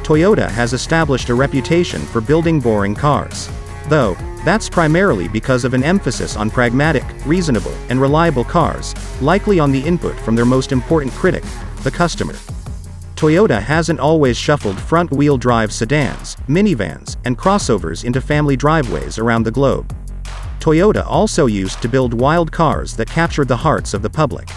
Toyota has established a reputation for building boring cars. Though, that's primarily because of an emphasis on pragmatic, reasonable, and reliable cars, likely on the input from their most important critic, the customer. Toyota hasn't always shuffled front-wheel drive sedans, minivans, and crossovers into family driveways around the globe. Toyota also used to build wild cars that captured the hearts of the public.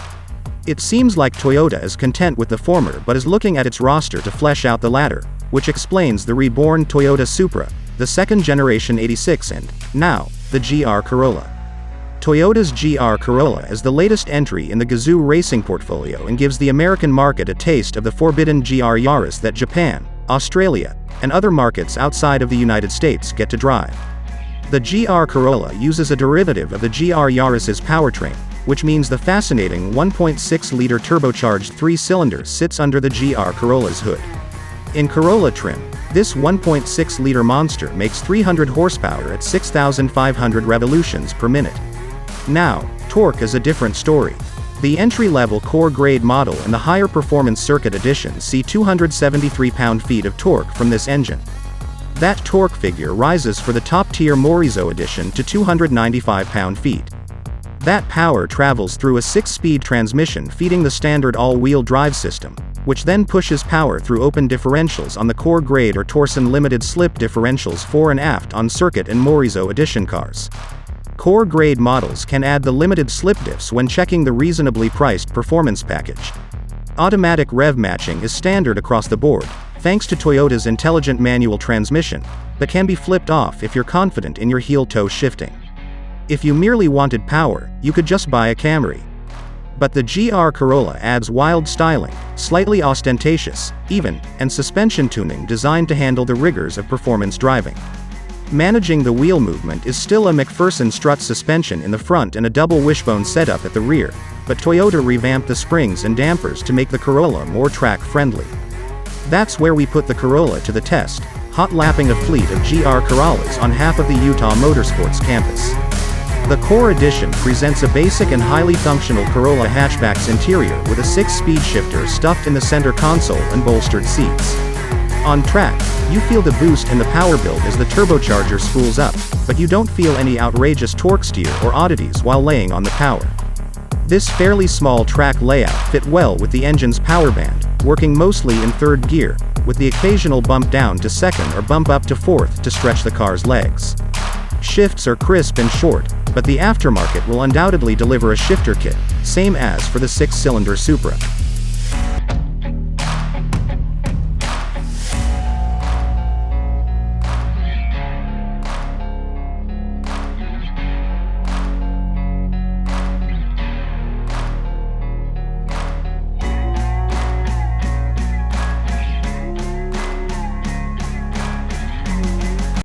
It seems like Toyota is content with the former but is looking at its roster to flesh out the latter, which explains the reborn Toyota Supra, the second-generation 86 and, now, the GR Corolla. Toyota's GR Corolla is the latest entry in the Gazoo racing portfolio and gives the American market a taste of the forbidden GR Yaris that Japan, Australia, and other markets outside of the United States get to drive. The GR Corolla uses a derivative of the GR Yaris's powertrain, which means the fascinating 1.6-liter turbocharged 3-cylinder sits under the GR Corolla's hood. In Corolla trim, this 1.6-liter monster makes 300 horsepower at 6,500 revolutions per minute. Now, torque is a different story. The entry-level core-grade model and the higher performance circuit edition see 273 pound-feet of torque from this engine. That torque figure rises for the top-tier Morizo edition to 295 pound-feet. That power travels through a 6-speed transmission feeding the standard all-wheel drive system, which then pushes power through open differentials on the core grade or Torsen limited slip differentials fore and aft on circuit and Morizo edition cars. Core grade models can add the limited slip diffs when checking the reasonably priced performance package. Automatic rev matching is standard across the board, thanks to Toyota's intelligent manual transmission, but can be flipped off if you're confident in your heel-toe shifting. If you merely wanted power, you could just buy a Camry. But the GR Corolla adds wild styling, slightly ostentatious, even, and suspension tuning designed to handle the rigors of performance driving. Managing the wheel movement is still a McPherson strut suspension in the front and a double wishbone setup at the rear, but Toyota revamped the springs and dampers to make the Corolla more track-friendly. That's where we put the Corolla to the test, hot-lapping a fleet of GR Corollas on half of the Utah Motorsports campus. The Core Edition presents a basic and highly functional Corolla hatchback's interior with a 6-speed shifter stuffed in the center console and bolstered seats. On track, you feel the boost in the power build as the turbocharger spools up, but you don't feel any outrageous torque steer or oddities while laying on the power. This fairly small track layout fit well with the engine's power band, working mostly in third gear, with the occasional bump down to second or bump up to fourth to stretch the car's legs. Shifts are crisp and short, but the aftermarket will undoubtedly deliver a shifter kit, same as for the 6-cylinder Supra.